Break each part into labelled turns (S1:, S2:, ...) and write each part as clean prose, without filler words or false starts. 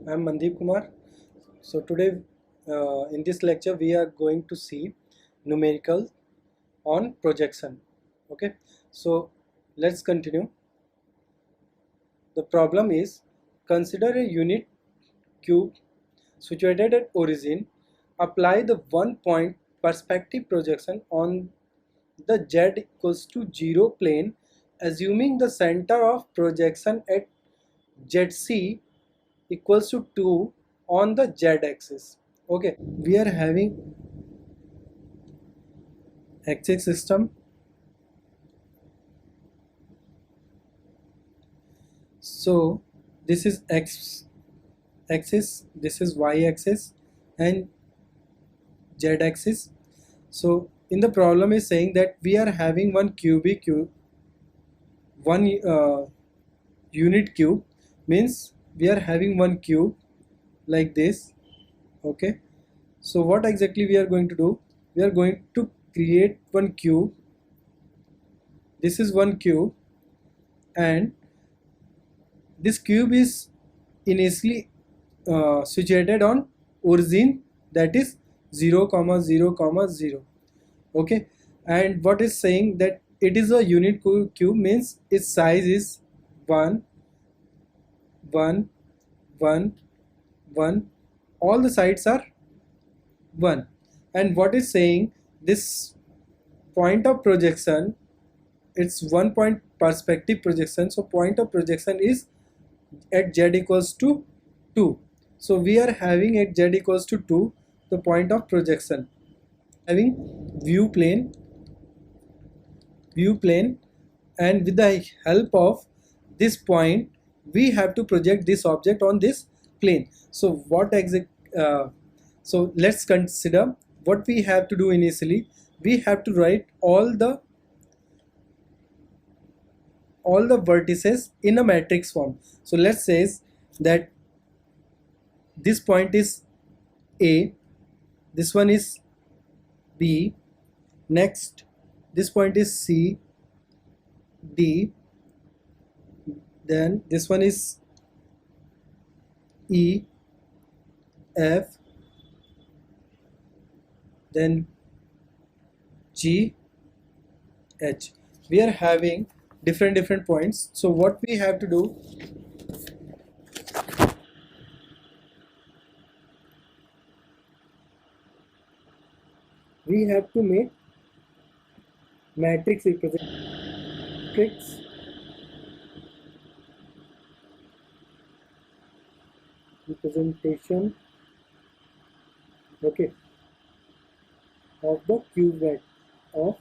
S1: I am Mandeep Kumar. So today in this lecture we are going to see numerical on projection. Okay, so let's continue. The problem is, consider a unit cube situated at origin. Apply the 1 point perspective projection on the z equals to 0 plane, assuming the center of projection at zc equals to 2 on the z-axis. Okay, we are having axis system. So this is x axis, this is y axis and z axis. So in the problem is saying that we are having one unit cube, means we are having one cube like this. Okay, so what exactly we are going to do? We are going to create one cube. This is one cube, and this cube is initially situated on origin, that is 0 comma 0 comma 0. Okay, and what is saying that it is a unit cube, means its size is 1 1 1 1, all the sides are 1. And what is saying, this point of projection, it's 1 point perspective projection, so point of projection is at z equals to 2. So we are having at z equals to 2 the point of projection, having view plane, and with the help of this point we have to project this object on this plane. So so let's consider what we have to do. Initially we have to write all the vertices in a matrix form. So let's say that this point is A, this one is B, next this point is C, D, then this one is E, F, then G, H. We are having different points. So what we have to do, we have to make matrix representation, okay, of the cube of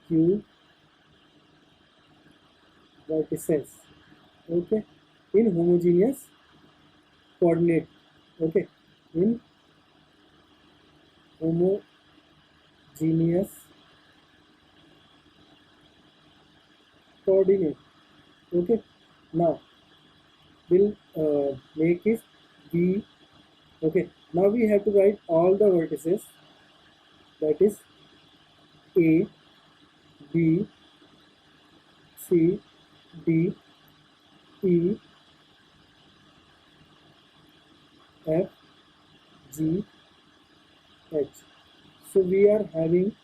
S1: cube vertices, okay, in homogeneous coordinate, okay, in homogeneous coordinate. Okay, now we'll make it B. Okay, now we have to write all the vertices, that is A, B, C, D, E, F, G, H. So we are having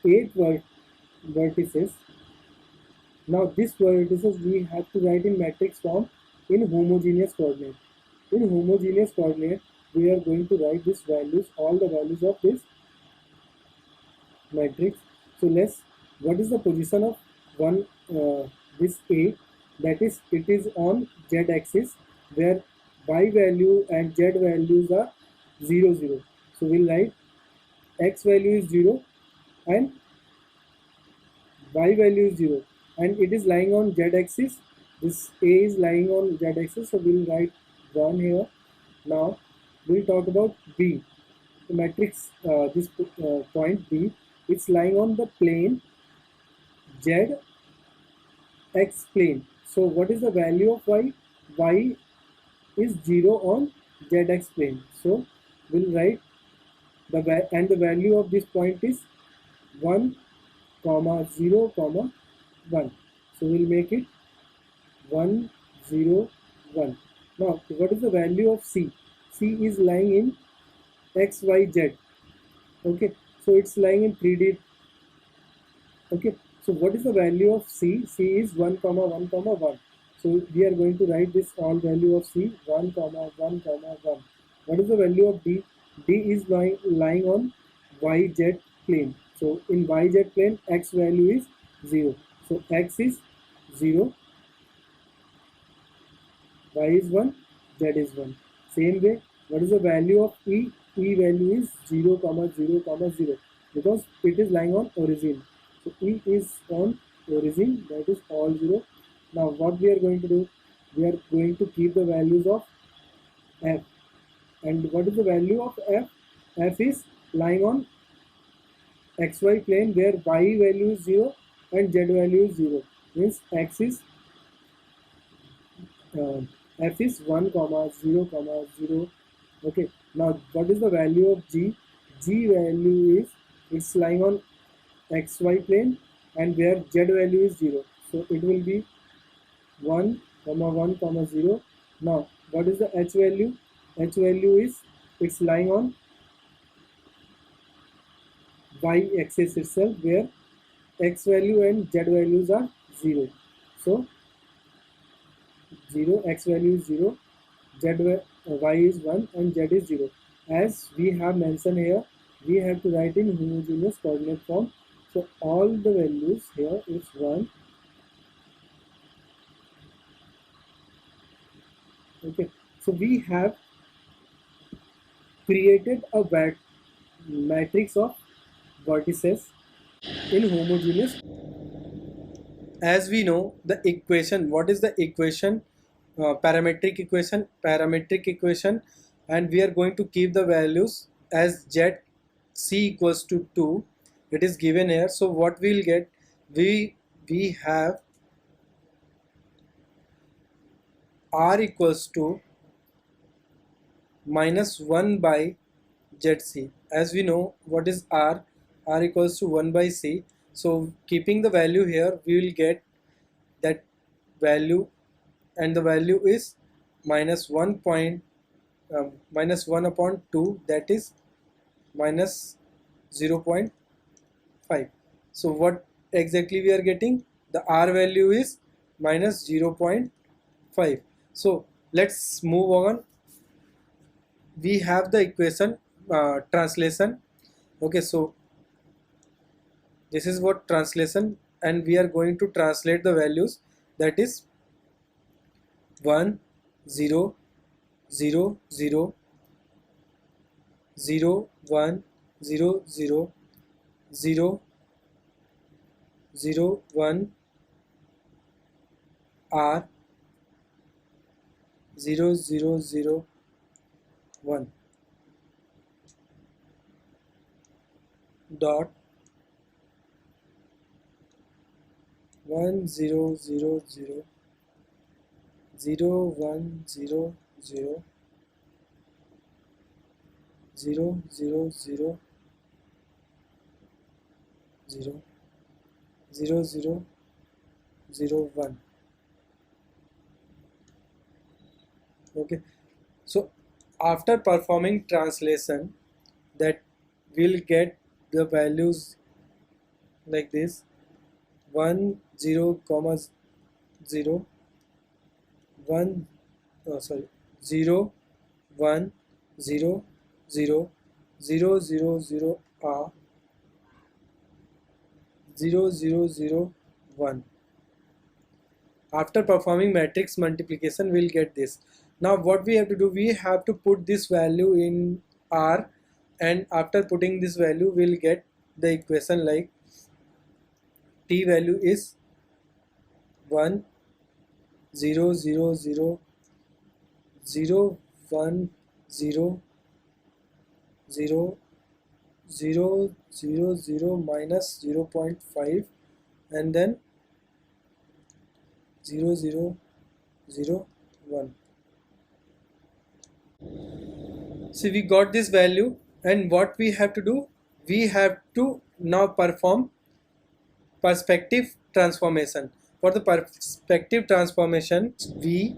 S1: 8 vertices. Now these vertices we have to write in matrix form in homogeneous coordinate. In homogeneous coordinate we are going to write these values, all the values of this matrix. So what is the position of this A? That is, it is on z axis, where y value and z values are 0 0. So we'll write x value is 0 and y value is 0, and it is lying on z axis. This A is lying on z axis, so we'll write 1 here. Now we'll talk about B. The matrix, this point B, it's lying on the plane z x plane. So what is the value of y? Y is 0 on zx plane. So we'll write the value of this point is 1 comma 0 comma 1. So we'll make it 1 0 1. Now what is the value of C? C is lying in X, Y, Z. Okay, so it's lying in 3D. Okay, so what is the value of C? C is 1 comma 1 comma 1. So we are going to write this all value of C 1 comma 1 comma 1. What is the value of D? D is lying on YZ plane. So in YZ plane, X value is 0. So X is 0, Y is 1, Z is 1. Same way, what is the value of E? E value is 0 comma 0 comma 0 because it is lying on origin. So E is on origin, that is all 0. Now what we are going to do? We are going to keep the values of F. And what is the value of F? F is lying on XY plane where Y value is 0 and Z value is 0. Means X is F is 1 comma 0 comma 0. Okay, now what is the value of G? G value is, it's lying on XY plane and where Z value is 0. So it will be 1 comma 1 comma 0. Now what is the H value? H value is, it's lying on Y axis itself where X value and Z values are 0. So 0, X value is 0, Y is 1 and Z is 0. As we have mentioned here, we have to write in homogeneous coordinate form. So all the values here is 1. Okay, so we have created a matrix of vertices in homogeneous. As we know the equation, what is the equation? Parametric equation, and we are going to keep the values as Z C equals to 2. It is given here. So what we'll get, we have R equals to minus 1 by ZC. As we know what is R, R equals to 1 by C. So keeping the value here, we will get that value, and the value is minus 1 minus 1 upon 2, that is minus 0.5. So what exactly we are getting? The R value is minus 0.5. So let's move on. We have the equation translation. Okay, so this is what translation, and we are going to translate the values, that is 1 0 0 0 0 1 0 0 0 0 1 R 0 0 0 1 dot 1 0 0 0 0 1 0 0 0 0 0 0 0 0 0 1. Okay, so after performing translation, that will get the values like this: 1 0 comma 0 1 0 1 0 0 0 0 0 R 0 0 0 1. After performing matrix multiplication, we'll get this. Now what we have to do, we have to put this value in R, and after putting this value, we'll get the equation like T value is 1 0 0 0 0 1 0 0 0 0 0 minus 0.5, and then 0 0 0 1. So we got this value, and what we have to do, we have to now perform perspective transformation. For the perspective transformation, we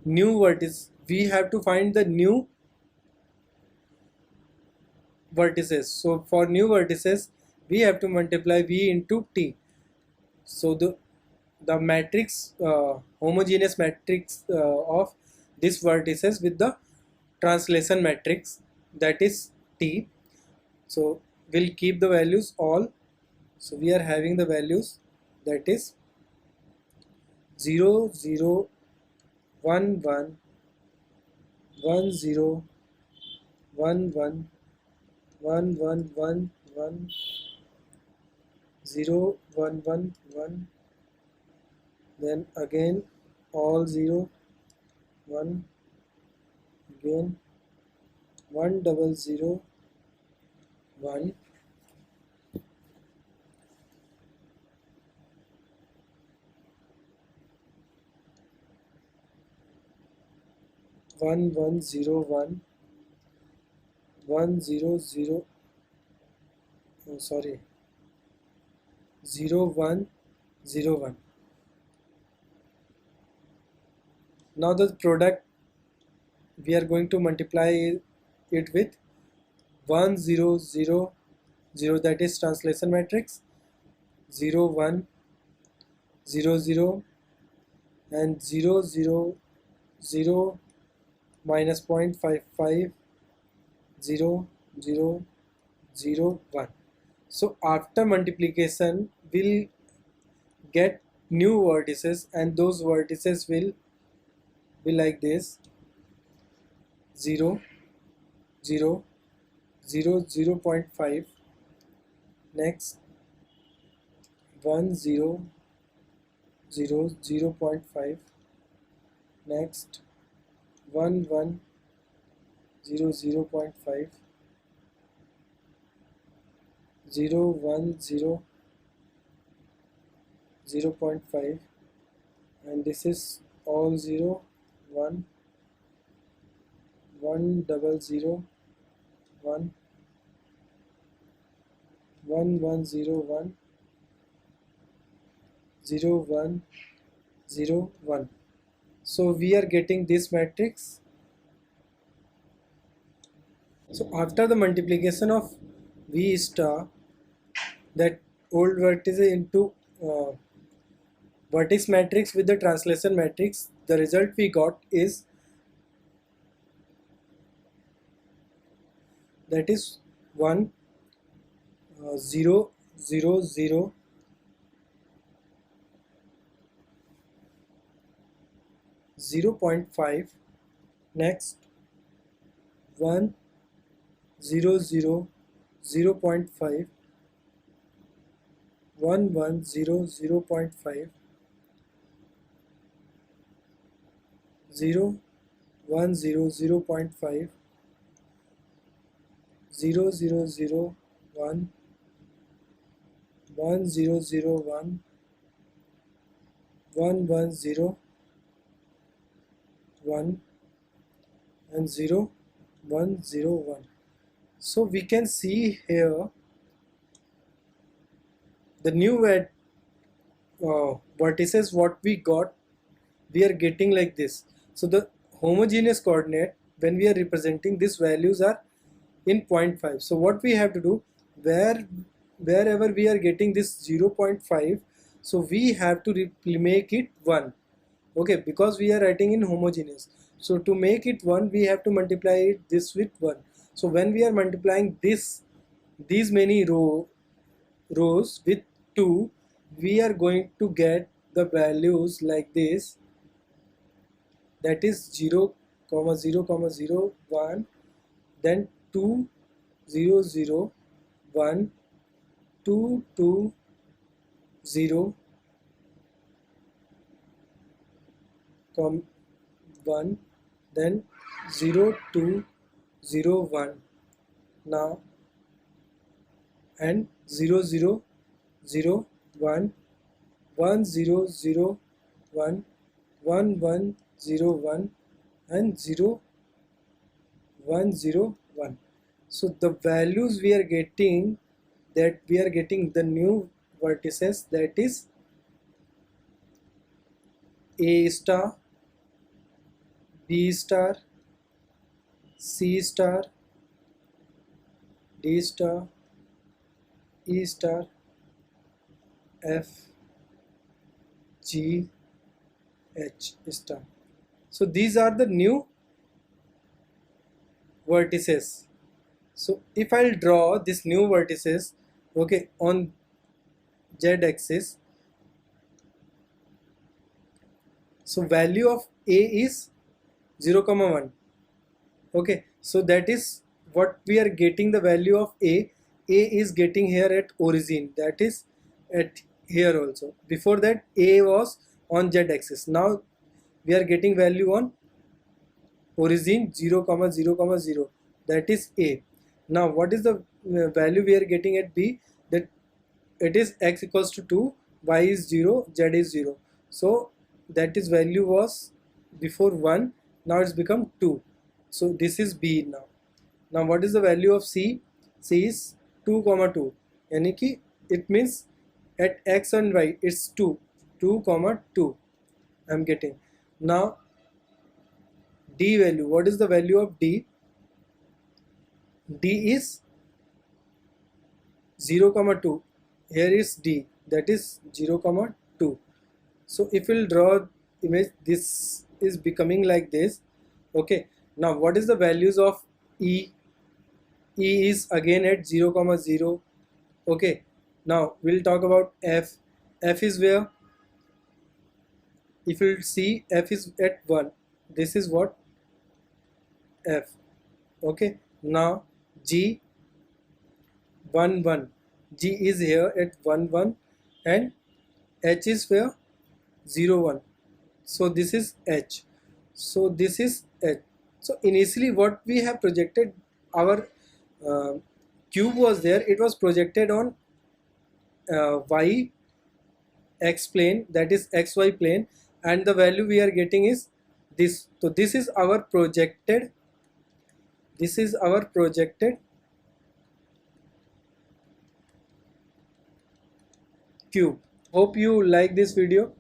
S1: new vertex, we have to find the new vertices. So for new vertices we have to multiply v into t. So the matrix, homogeneous matrix of this vertices with the translation matrix, that is t. So we'll keep the values all. So we are having the values, that is 0 0 1 1 1 0 1 1 1 1 1 1 0 1 1 1, then again all 0 1, again 1 double 0 1, 1 1 0 1, 1 0 0, oh sorry, 0 1 0 1. Now the product we are going to multiply it with 1 0 0 0, that is translation matrix, 0 1 0 0, and 0 0 0 minus 0.55 0 0 0 1. So after multiplication we'll get new vertices, and those vertices will be like this: 0 0 0 0.5, next 1 0 0 0.5, next 1 1 0 0.5, 0 1 0 0.5, and this is all 0 1 1 double 0 1 1 1 0 1 0 1 0 1. So we are getting this matrix. So after the multiplication of V star, that old vertex into vertex matrix with the translation matrix, the result we got is, that is 1 0 0 0 0.5, next 1 0 0 0.5, 1 1 0 0.5, 0 1 0 0.5, 0 0 0 1, 1 0 0 1, 1 1 0 1, and 0 1 0 1. So we can see here the new vertices what we got, we are getting like this. So the homogeneous coordinate, when we are representing, these values are in 0.5. So what we have to do, wherever we are getting this 0.5, so we have to make it 1. Okay, because we are writing in homogeneous, so to make it 1 we have to multiply it this with 1. So when we are multiplying these many rows with 2, we are going to get the values like this, that is 0 comma 0 comma 0 1, then 2 0 0 1, 2 2 0 comma 1, then 0 2 0 1 now, and 0 0 0 1 1 0 0 1 1 1 0 1, and 0 1 0 1. So the values we are getting, that we are getting the new vertices, that is A star B star, C star, D star, E star, F, G, H star. So these are the new vertices. So if I'll draw this new vertices, okay, on Z axis, so value of A is 0, 1. Okay, so that is what we are getting, the value of A. A is getting here at origin, that is at here also. Before that A was on Z axis. Now we are getting value on origin 0, 0, 0, that is A. Now what is the value we are getting at B? That it is x equals to 2, y is 0, z is 0. So that is value was before 1, now it's become 2. So this is B now. Now what is the value of C? C is 2, 2. Yani ki it means at x and y it's 2, 2, 2 I'm getting. Now D value, what is the value of D? D is 0, 2. Here is D, that is 0, 2. So if we'll draw image, this is becoming like this. Okay, now what is the values of E? E is again at 0, 0. Okay, now we'll talk about F. F is where? If you'll see, F is at 1. This is what? F. Okay, now G, 1, 1. G is here at 1, 1, and H is where? 0, 1. So this is H. So this is H. So initially what we have projected, our cube was there, it was projected on y x plane, that is xy plane, and the value we are getting is this. So this is our projected, cube. Hope you like this video.